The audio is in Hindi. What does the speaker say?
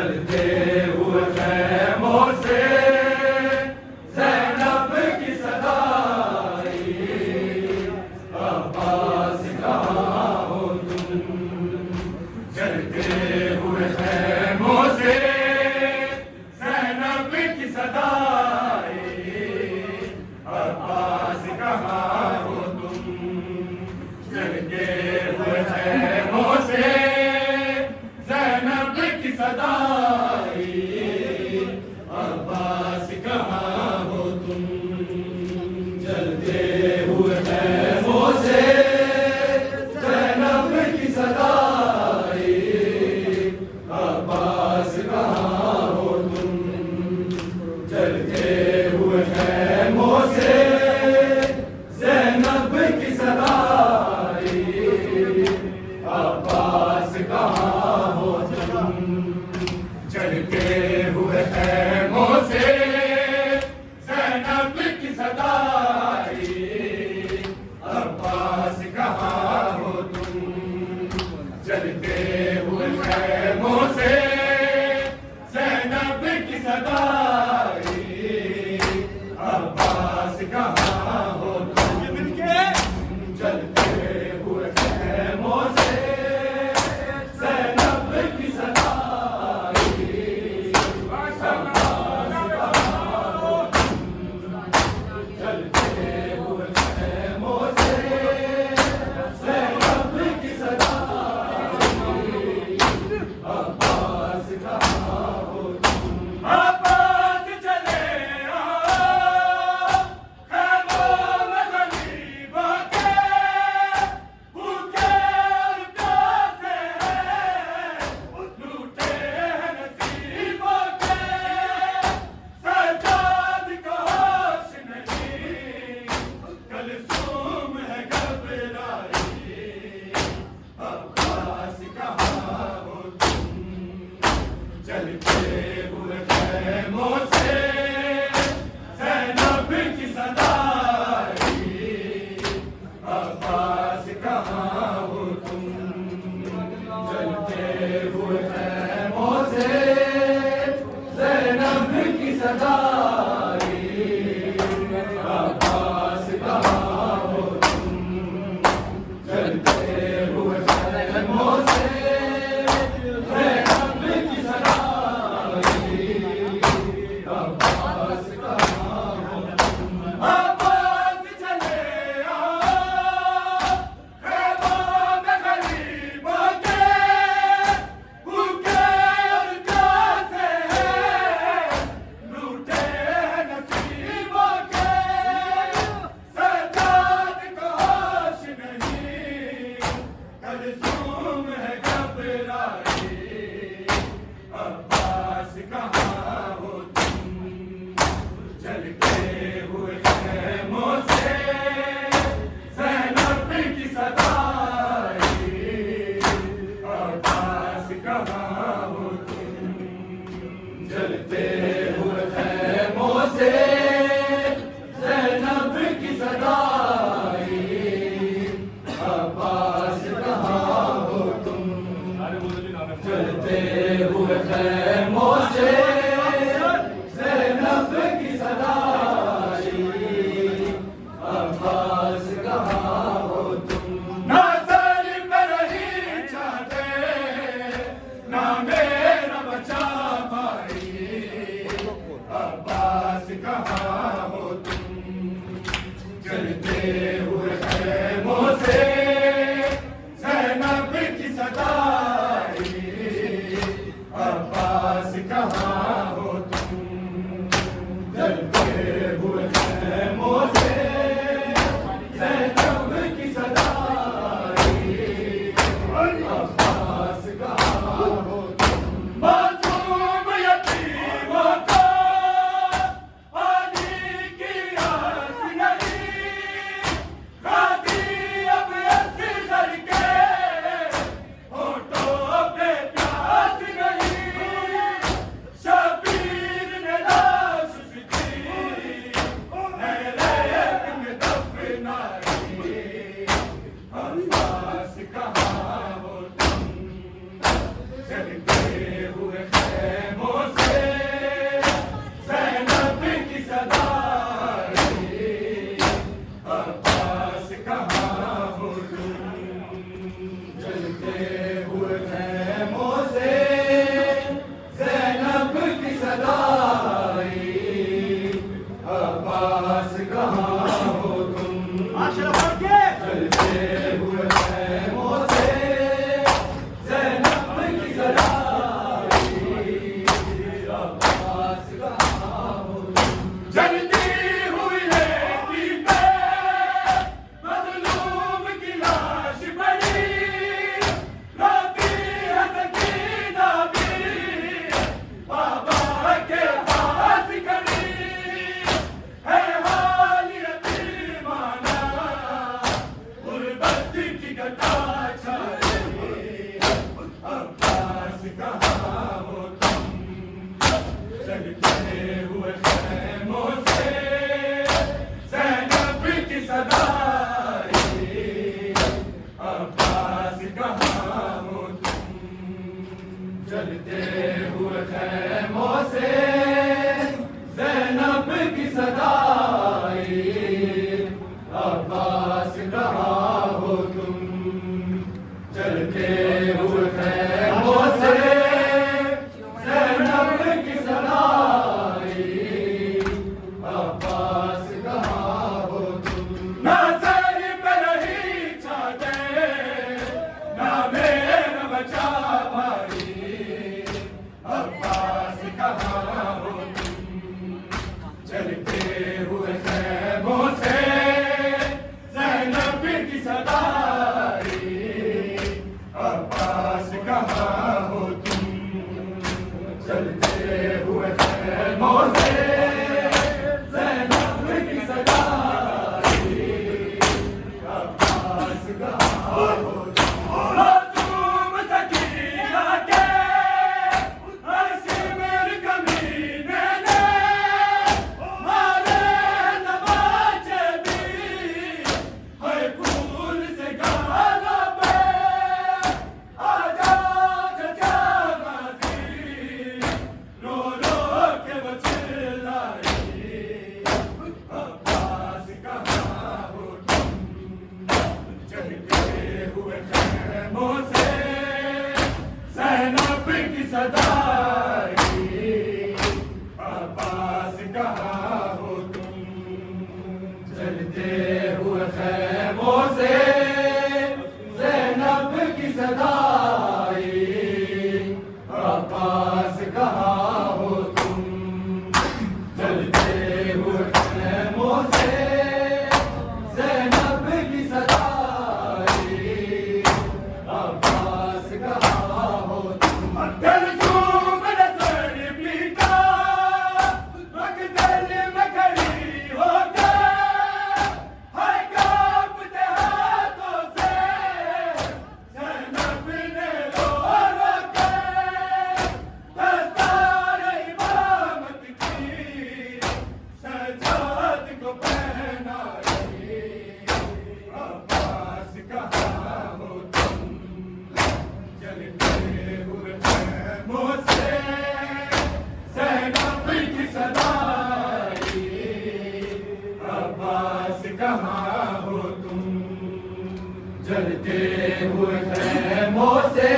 चलते हुए खैमों से ज़ैनब की सदाई, अब्बास कहाँ हो तुम। चलते हुए खैमों से ज़ैनब की सदाई, अब्बास कहाँ हो तुम। चलते हुए खैमों से ज़ैनब की सदाई, अब्बास कहाँ हो तुम। चलते हुए खैमों से ज़ैनब की सदाई, अब्बास कहाँ हो तुम। चलते हुए खैमों से ज़ैनब की सदाई, अब्बास कहाँ हो तुम। चलते हुए खैमों से ज़ैनब की सदाई, अब्बास कहाँ हो तुम। चलते हुए खैमों से ज़ैनब की सदाई, अब्बास कहाँ हो तुम। चलते हुए खैमों से ज़ैनब की सदाई, अब्बास कहाँ हो तुम। चलते हुए खैमों से ज़ैनब की सदाई, अब्बास कहाँ हो तुम। अब्बास चले आओ खैमों में गरीबों के, भूखे और प्यासे लूटे हैं नसीबों के। सजाद को होश नहीं, कलसूम है घबराई, अब्बास कहाँ हो तुम। चलते हुए खैमों से ज़ैनब की सदाई, अब्बास कहाँ हो तुम। चलते हुए खैमों से ज़ैनब की सदाई, अब्बास कहाँ हो तुम। चलते हुए खैमों से ज़ैनब की सदाई, अब्बास कहाँ हो तुम। अब्बास चले आओ खैमों में गरीबों के, भूखे और प्यासे लूटे हैं नसीबों के। सजाद को होश नहीं, कलसूम है घबराई, अब्बास कहाँ हो तुम। चलते हुए खैमों से ज़ैनब की सदाई, अब्बास कहाँ हो तुम। चलते हुए खैमों से ज़ैनब की सदाई, अब्बास कहाँ हो तुम। चलते हुए खैमों से ज़ैनब की सदाई, अब्बास कहाँ हो तुम। ना सर पे रही चादर, ना मेरा बचा भाई, अब्बास कहाँ हो तुम। चलते हुए खैमों से ज़ैनब की सदाई, अब्बास कहाँ हो तुम। चलते हुए खैमों से ज़ैनब की सदाई, अब्बास कहाँ हो तुम। मासूम यतीमों को पानी की आस नहीं, गाजी अब असगर के होठों पे प्यास नहीं। चलते हुए खैमों से ज़ैनब की सगाई अब्बास कहाँ हो मासूम सकीना के हाशिम कमीने ने मारे तमाचे भी है खून से गालों पे आजा चचा गाजी रो रो के वो चिल्लाई अब्बास कहाँ हो तुम चलते हुए खैमों से ज़ैनब की सदाई अब्बास कहाँ हो तुम चलते हुए खैमों से ज़ैनब की सदाई अब्बास कहाँ हो तुम चलते हुए खैमों से ज़ैनब की सदाई अब्बास कहाँ हो तुम गलसूम नज़र पीटा मकदल में खड़ी होकर है कांपते हाथों से ज़ैनब ने रो रो के दस्तार इमामत की सजाद को पहनाई अब्बास कहाँ हो तुम चलते हुए खैमों से ज़ैनब की सदाई अब्बास कहाँ हो तुम जलते हुए खैमों से